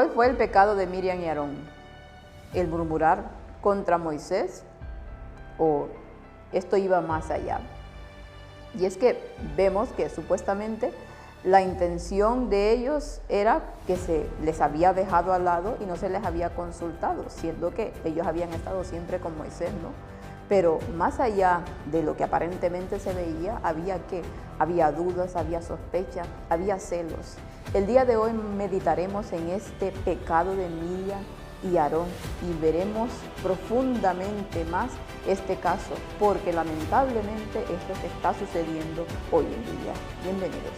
¿Cuál fue el pecado de Miriam y Aarón? ¿El murmurar contra Moisés? ¿O esto iba más allá? Y es que vemos que supuestamente la intención de ellos era que se les había dejado al lado y no se les había consultado, siendo que ellos habían estado siempre con Moisés, ¿no? Pero más allá de lo que aparentemente se veía, había dudas, había sospechas, había celos. El día de hoy meditaremos en este pecado de Miriam y Aarón y veremos profundamente más este caso, porque lamentablemente esto se está sucediendo hoy en día. Bienvenidos.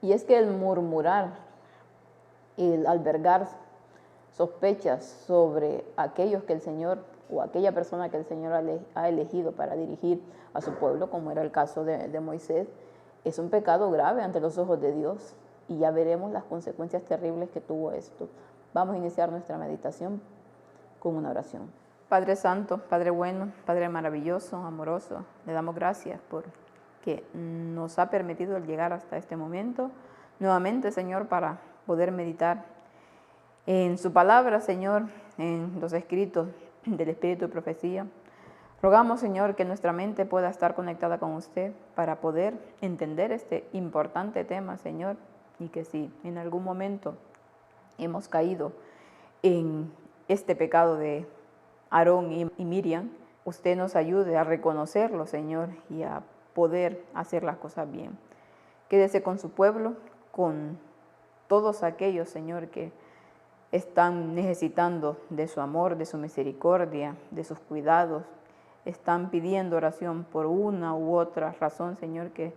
Y es que el murmurar, el albergar sospechas sobre aquellos que el Señor o aquella persona que el Señor ha elegido para dirigir a su pueblo, como era el caso de Moisés, es un pecado grave ante los ojos de Dios. Y ya veremos las consecuencias terribles que tuvo esto. Vamos a iniciar nuestra meditación con una oración. Padre Santo, Padre bueno, Padre maravilloso, amoroso, le damos gracias por que nos ha permitido el llegar hasta este momento, nuevamente, Señor, para poder meditar en su palabra, Señor, en los escritos del Espíritu de Profecía. Rogamos, Señor, que nuestra mente pueda estar conectada con usted para poder entender este importante tema, Señor, y que si en algún momento hemos caído en este pecado de Aarón y Miriam, usted nos ayude a reconocerlo, Señor, y a poder hacer las cosas bien. Quédese con su pueblo, con todos aquellos, Señor, que están necesitando de su amor, de su misericordia, de sus cuidados. Están pidiendo oración por una u otra razón, Señor, que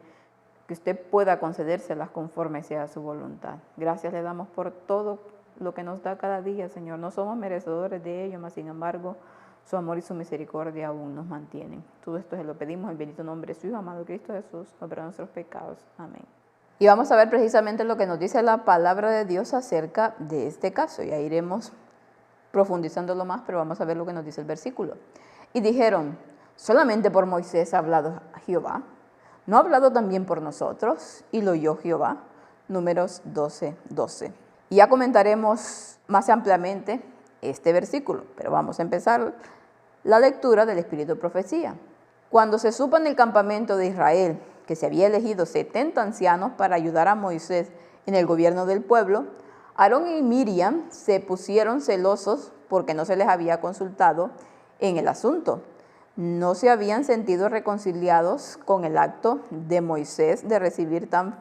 usted pueda concedérselas conforme sea su voluntad. Gracias le damos por todo lo que nos da cada día, Señor. No somos merecedores de ello, mas sin embargo, su amor y su misericordia aún nos mantienen. Todo esto se lo pedimos en el bendito nombre de su Hijo amado Cristo Jesús, para nuestros pecados. Amén. Y vamos a ver precisamente lo que nos dice la palabra de Dios acerca de este caso. Ya iremos profundizándolo más, pero vamos a ver lo que nos dice el versículo. Y dijeron, solamente por Moisés ha hablado Jehová, ¿no ha hablado también por nosotros? Y lo oyó Jehová. Números 12:12. Y ya comentaremos más ampliamente este versículo, pero vamos a empezar la lectura del Espíritu de Profecía. Cuando se supo en el campamento de Israel que se había elegido 70 ancianos para ayudar a Moisés en el gobierno del pueblo, Aarón y Miriam se pusieron celosos porque no se les había consultado en el asunto. No se habían sentido reconciliados con el acto de Moisés de recibir tan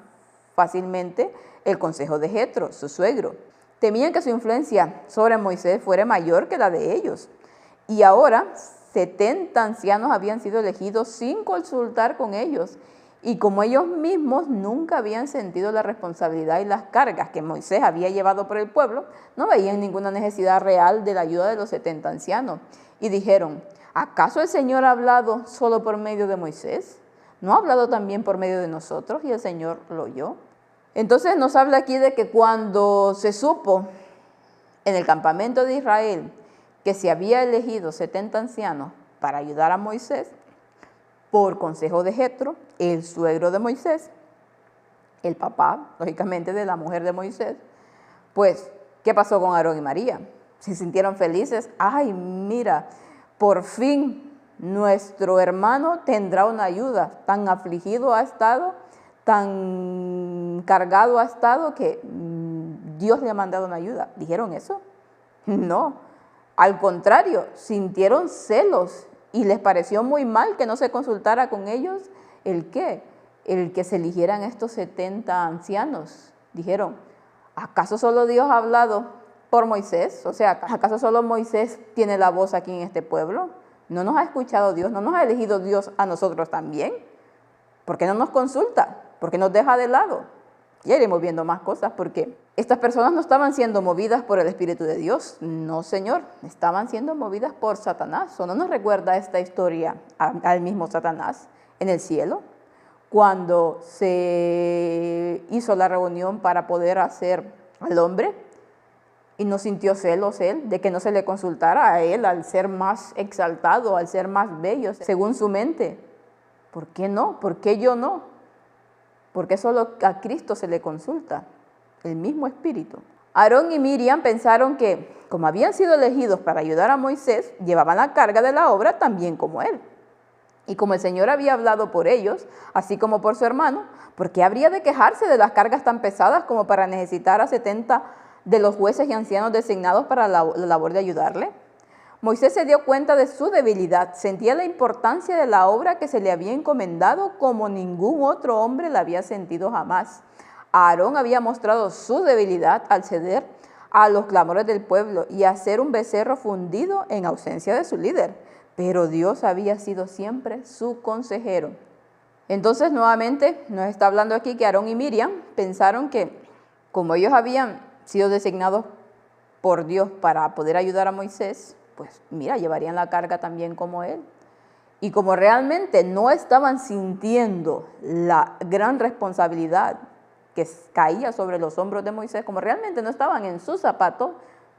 fácilmente el consejo de Jetro, su suegro. Temían que su influencia sobre Moisés fuera mayor que la de ellos. Y ahora 70 ancianos habían sido elegidos sin consultar con ellos. Y como ellos mismos nunca habían sentido la responsabilidad y las cargas que Moisés había llevado por el pueblo, no veían ninguna necesidad real de la ayuda de los 70 ancianos. Y dijeron, ¿acaso el Señor ha hablado solo por medio de Moisés? ¿No ha hablado también por medio de nosotros? Y el Señor lo oyó. Entonces nos habla aquí de que cuando se supo en el campamento de Israel que se había elegido 70 ancianos para ayudar a Moisés, por consejo de Jetro, el suegro de Moisés, el papá, lógicamente, de la mujer de Moisés, pues, ¿qué pasó con Aarón y María? Se sintieron felices. ¡Ay, mira! Por fin nuestro hermano tendrá una ayuda. Tan afligido ha estado, tan cargado ha estado que Dios le ha mandado una ayuda. ¿Dijeron eso? No. Al contrario, sintieron celos y les pareció muy mal que no se consultara con ellos. ¿El qué? El que se eligieran estos 70 ancianos. Dijeron, ¿acaso solo Dios ha hablado por Moisés? O sea, ¿acaso solo Moisés tiene la voz aquí en este pueblo? ¿No nos ha escuchado Dios? ¿No nos ha elegido Dios a nosotros también? ¿Por qué no nos consulta? ¿Por qué nos deja de lado? Ya iremos viendo más cosas porque estas personas no estaban siendo movidas por el Espíritu de Dios. No, Señor, estaban siendo movidas por Satanás. ¿O no nos recuerda esta historia al mismo Satanás en el cielo? Cuando se hizo la reunión para poder hacer al hombre y no sintió celos él de que no se le consultara a él al ser más exaltado, al ser más bello, según su mente. ¿Por qué no? ¿Por qué yo no? Porque solo a Cristo se le consulta, el mismo Espíritu. Aarón y Miriam pensaron que, como habían sido elegidos para ayudar a Moisés, llevaban la carga de la obra también como él. Y como el Señor había hablado por ellos, así como por su hermano, ¿por qué habría de quejarse de las cargas tan pesadas como para necesitar a 70 de los jueces y ancianos designados para la labor de ayudarle? Moisés se dio cuenta de su debilidad, sentía la importancia de la obra que se le había encomendado como ningún otro hombre la había sentido jamás. Aarón había mostrado su debilidad al ceder a los clamores del pueblo y hacer un becerro fundido en ausencia de su líder, pero Dios había sido siempre su consejero. Entonces, nuevamente, nos está hablando aquí que Aarón y Miriam pensaron que, como ellos habían sido designados por Dios para poder ayudar a Moisés, pues mira, llevarían la carga también como él. Y como realmente no estaban sintiendo la gran responsabilidad que caía sobre los hombros de Moisés, como realmente no estaban en sus zapatos,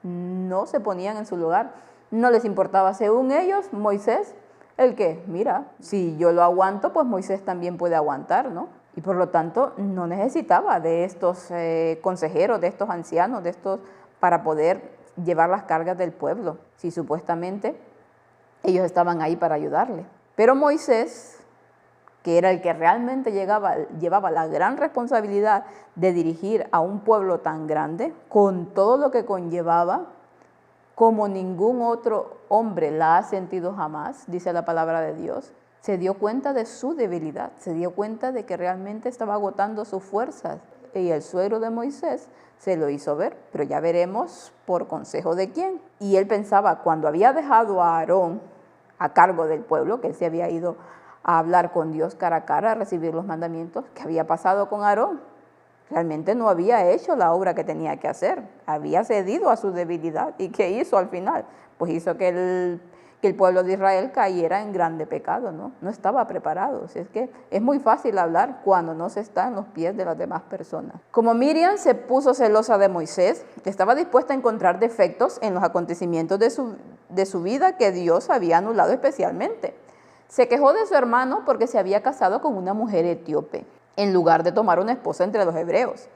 no se ponían en su lugar. No les importaba, según ellos, Moisés, el que, mira, si yo lo aguanto, pues Moisés también puede aguantar, ¿no? Y por lo tanto, no necesitaba de estos consejeros, de estos ancianos, de estos, para poder llevar las cargas del pueblo, si supuestamente ellos estaban ahí para ayudarle. Pero Moisés, que era el que realmente llevaba la gran responsabilidad de dirigir a un pueblo tan grande, con todo lo que conllevaba, como ningún otro hombre la ha sentido jamás, dice la palabra de Dios, se dio cuenta de su debilidad, se dio cuenta de que realmente estaba agotando sus fuerzas. Y el suegro de Moisés se lo hizo ver, pero ya veremos por consejo de quién. Y él pensaba, cuando había dejado a Aarón a cargo del pueblo, que él se había ido a hablar con Dios cara a cara, a recibir los mandamientos, ¿qué había pasado con Aarón? Realmente no había hecho la obra que tenía que hacer, había cedido a su debilidad. ¿Y qué hizo al final? Pues hizo que el pueblo de Israel cayera en grande pecado, ¿no? No estaba preparado. Es que es muy fácil hablar cuando no se está en los pies de las demás personas. Como Miriam se puso celosa de Moisés, estaba dispuesta a encontrar defectos en los acontecimientos de su vida que Dios había anulado especialmente. Se quejó de su hermano porque se había casado con una mujer etíope, en lugar de tomar una esposa entre los hebreos.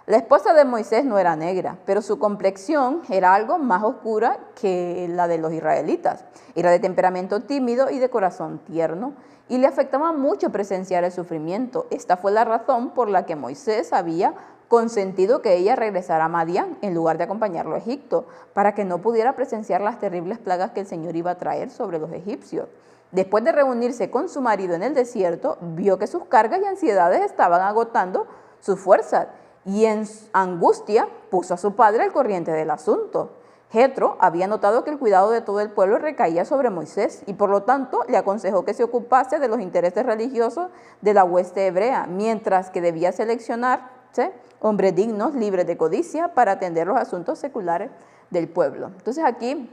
La esposa de Moisés no era negra, pero su complexión era algo más oscura que la de los israelitas. Era de temperamento tímido y de corazón tierno, y le afectaba mucho presenciar el sufrimiento. Esta fue la razón por la que Moisés había consentido que ella regresara a Madián en lugar de acompañarlo a Egipto, para que no pudiera presenciar las terribles plagas que el Señor iba a traer sobre los egipcios. Después de reunirse con su marido en el desierto, vio que sus cargas y ansiedades estaban agotando sus fuerzas, y en angustia puso a su padre al corriente del asunto. Jetro había notado que el cuidado de todo el pueblo recaía sobre Moisés y por lo tanto le aconsejó que se ocupase de los intereses religiosos de la hueste hebrea, mientras que debía seleccionarse hombres dignos, libres de codicia, para atender los asuntos seculares del pueblo. Entonces aquí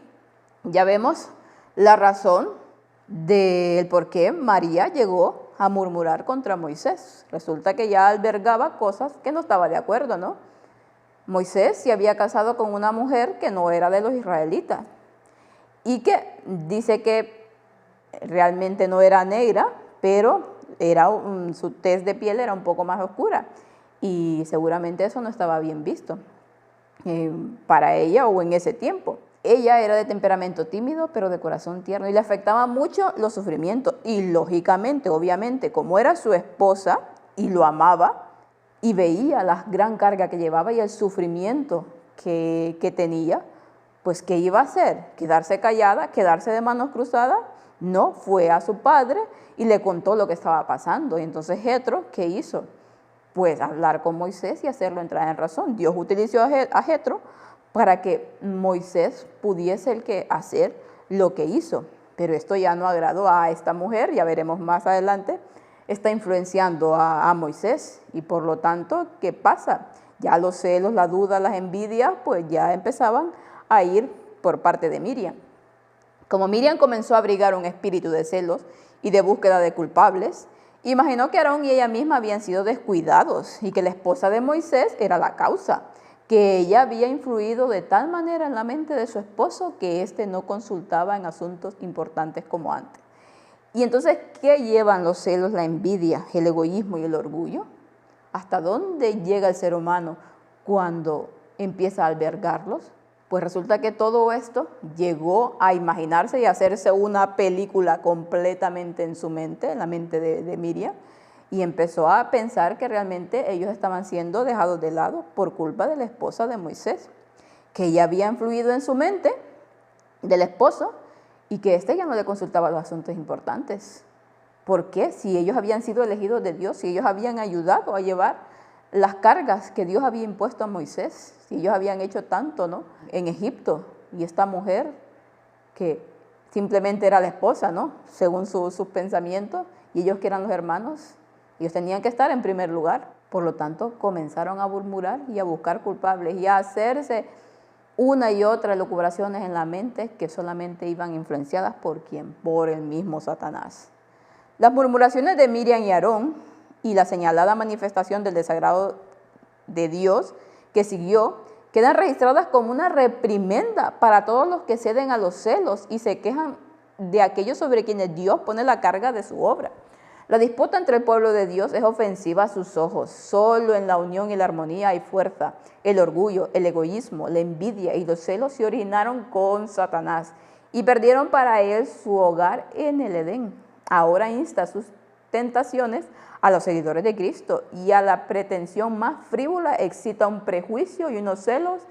ya vemos la razón del por qué María llegó a murmurar contra Moisés. Resulta que ya albergaba cosas que no estaba de acuerdo, ¿no? Moisés se había casado con una mujer que no era de los israelitas y que dice que realmente no era negra, pero su tez de piel era un poco más oscura y seguramente eso no estaba bien visto para ella o en ese tiempo. Ella era de temperamento tímido, pero de corazón tierno, y le afectaba mucho los sufrimientos. Y lógicamente, obviamente, como era su esposa y lo amaba, y veía la gran carga que llevaba y el sufrimiento que tenía, pues ¿qué iba a hacer? ¿Quedarse callada? ¿Quedarse de manos cruzadas? No, fue a su padre y le contó lo que estaba pasando. Y entonces Jetro, ¿qué hizo? Pues hablar con Moisés y hacerlo entrar en razón. Dios utilizó a Jetro para que Moisés pudiese hacer lo que hizo. Pero esto ya no agradó a esta mujer, ya veremos más adelante está influenciando a Moisés. Y por lo tanto, ¿qué pasa? Ya los celos, la duda, las envidias, pues ya empezaban a ir por parte de Miriam. Como Miriam comenzó a abrigar un espíritu de celos y de búsqueda de culpables, imaginó que Aarón y ella misma habían sido descuidados y que la esposa de Moisés era la causa, que ella había influido de tal manera en la mente de su esposo que éste no consultaba en asuntos importantes como antes. Y entonces, ¿qué llevan los celos, la envidia, el egoísmo y el orgullo? ¿Hasta dónde llega el ser humano cuando empieza a albergarlos? Pues resulta que todo esto llegó a imaginarse y a hacerse una película completamente en su mente, en la mente de Miriam, y empezó a pensar que realmente ellos estaban siendo dejados de lado por culpa de la esposa de Moisés, que ella había influido en su mente del esposo y que éste ya no le consultaba los asuntos importantes. ¿Por qué? Si ellos habían sido elegidos de Dios, si ellos habían ayudado a llevar las cargas que Dios había impuesto a Moisés, si ellos habían hecho tanto, ¿no?, en Egipto, y esta mujer que simplemente era la esposa, ¿no?, según sus pensamientos, y ellos que eran los hermanos, ellos tenían que estar en primer lugar. Por lo tanto, comenzaron a murmurar y a buscar culpables y a hacerse una y otra elucubraciones en la mente que solamente iban influenciadas ¿por quién? Por el mismo Satanás. Las murmuraciones de Miriam y Aarón y la señalada manifestación del desagrado de Dios que siguió, quedan registradas como una reprimenda para todos los que ceden a los celos y se quejan de aquellos sobre quienes Dios pone la carga de su obra. La disputa entre el pueblo de Dios es ofensiva a sus ojos. Solo en la unión y la armonía hay fuerza. El orgullo, el egoísmo, la envidia y los celos se originaron con Satanás y perdieron para él su hogar en el Edén. Ahora insta sus tentaciones a los seguidores de Cristo y a la pretensión más frívola excita un prejuicio y unos celos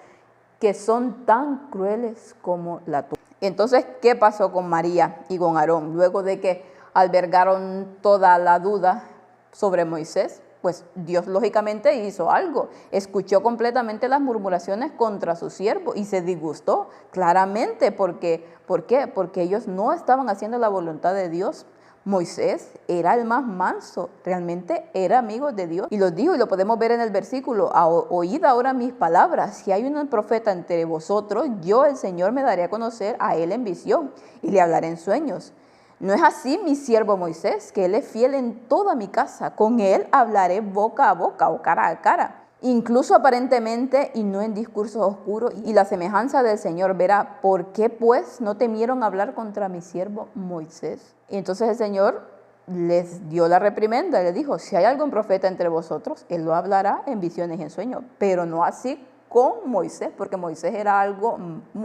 que son tan crueles como la tuya. Entonces, ¿qué pasó con María y con Aarón luego de que albergaron toda la duda sobre Moisés? Pues Dios lógicamente hizo algo, escuchó completamente las murmuraciones contra su siervo y se disgustó claramente. ¿Por qué? Porque ellos no estaban haciendo la voluntad de Dios. Moisés era el más manso, realmente era amigo de Dios. Y lo dijo, y lo podemos ver en el versículo: oíd ahora mis palabras, si hay un profeta entre vosotros, yo el Señor me daré a conocer a él en visión y le hablaré en sueños. ¿No es así mi siervo Moisés, que él es fiel en toda mi casa? Con él hablaré boca a boca o cara a cara, incluso aparentemente y no en discursos oscuros, y la semejanza del Señor verá. ¿Por qué pues no temieron hablar contra mi siervo Moisés? Y entonces el Señor les dio la reprimenda, le dijo: si hay algún profeta entre vosotros, él lo hablará en visiones y en sueños, pero no así con Moisés, porque Moisés era algo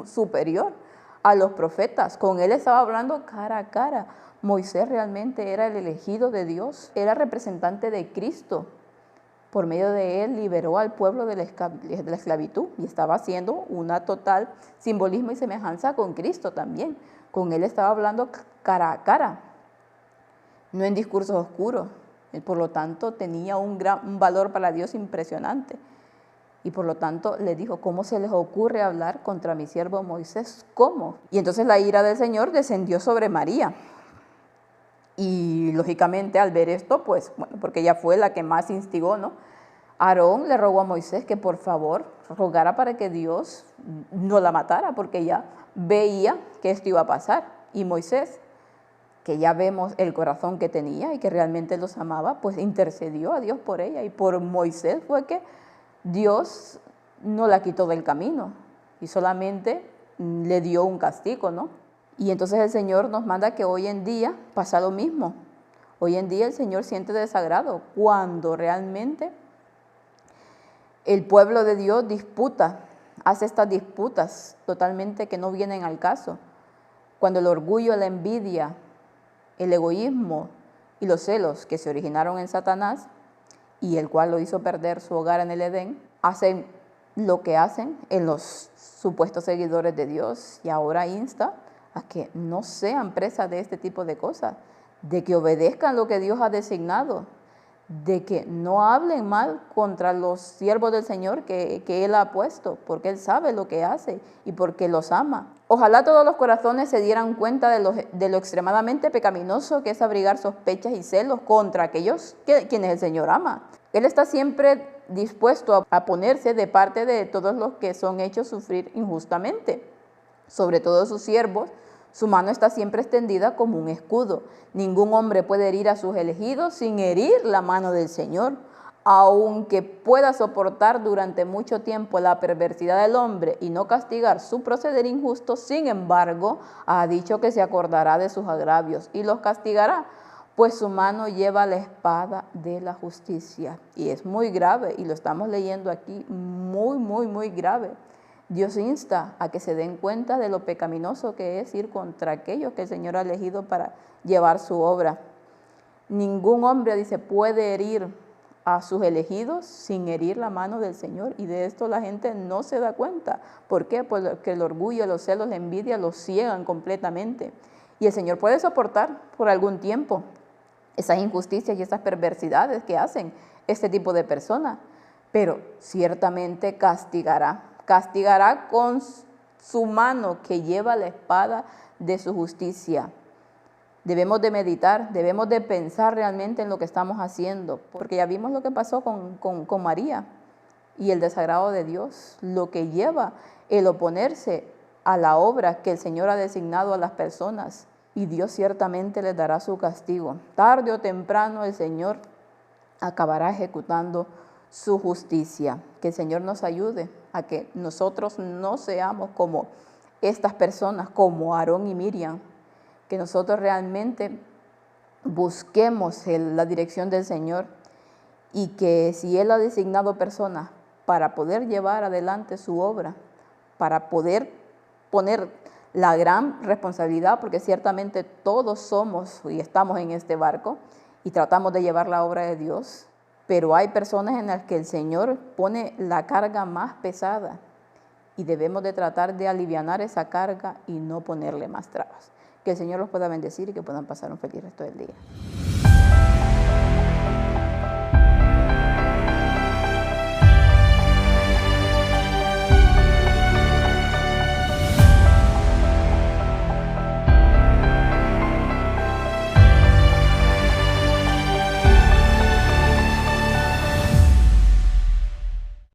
superior a los profetas. Con él estaba hablando cara a cara. Moisés realmente era el elegido de Dios, era representante de Cristo. Por medio de él liberó al pueblo de la esclavitud y estaba haciendo una total simbolismo y semejanza con Cristo también. Con él estaba hablando cara a cara, no en discursos oscuros. Él, por lo tanto, tenía un valor para Dios impresionante. Y por lo tanto le dijo: ¿cómo se les ocurre hablar contra mi siervo Moisés? ¿Cómo? Y entonces la ira del Señor descendió sobre María. Y lógicamente al ver esto, pues, bueno, porque ella fue la que más instigó, ¿no?, Aarón le rogó a Moisés que por favor rogara para que Dios no la matara, porque ya veía que esto iba a pasar. Y Moisés, que ya vemos el corazón que tenía y que realmente los amaba, pues intercedió a Dios por ella. Y por Moisés fue que Dios no la quitó del camino y solamente le dio un castigo, ¿no? Y entonces el Señor nos manda que hoy en día pasa lo mismo. Hoy en día el Señor siente desagrado cuando realmente el pueblo de Dios disputa, hace estas disputas totalmente que no vienen al caso. Cuando el orgullo, la envidia, el egoísmo y los celos que se originaron en Satanás y el cual lo hizo perder su hogar en el Edén, hacen lo que hacen en los supuestos seguidores de Dios, y ahora insta a que no sean presas de este tipo de cosas, de que obedezcan lo que Dios ha designado, de que no hablen mal contra los siervos del Señor que Él ha puesto, porque Él sabe lo que hace y porque los ama. Ojalá todos los corazones se dieran cuenta de lo extremadamente pecaminoso que es abrigar sospechas y celos contra aquellos quienes el Señor ama. Él está siempre dispuesto a ponerse de parte de todos los que son hechos sufrir injustamente, sobre todo sus siervos. Su mano está siempre extendida como un escudo. Ningún hombre puede herir a sus elegidos sin herir la mano del Señor. Aunque pueda soportar durante mucho tiempo la perversidad del hombre y no castigar su proceder injusto, sin embargo, ha dicho que se acordará de sus agravios y los castigará, pues su mano lleva la espada de la justicia. Y es muy grave, y lo estamos leyendo aquí, muy grave. Dios insta a que se den cuenta de lo pecaminoso que es ir contra aquellos que el Señor ha elegido para llevar su obra. Ningún hombre, dice, puede herir a sus elegidos sin herir la mano del Señor, y de esto la gente no se da cuenta. ¿Por qué? Porque el orgullo, los celos, la envidia los ciegan completamente. Y el Señor puede soportar por algún tiempo esas injusticias y esas perversidades que hacen este tipo de personas, pero ciertamente castigará con su mano que lleva la espada de su justicia. Debemos de meditar, debemos de pensar realmente en lo que estamos haciendo, porque ya vimos lo que pasó con María y el desagrado de Dios, lo que lleva el oponerse a la obra que el Señor ha designado a las personas, y Dios ciertamente les dará su castigo. Tarde o temprano el Señor acabará ejecutando su justicia. Que el Señor nos ayude a que nosotros no seamos como estas personas, como Aarón y Miriam, que nosotros realmente busquemos la dirección del Señor, y que si Él ha designado personas para poder llevar adelante su obra, para poder poner la gran responsabilidad, porque ciertamente todos somos y estamos en este barco y tratamos de llevar la obra de Dios, pero hay personas en las que el Señor pone la carga más pesada, y debemos de tratar de alivianar esa carga y no ponerle más trabas. Que el Señor los pueda bendecir y que puedan pasar un feliz resto del día.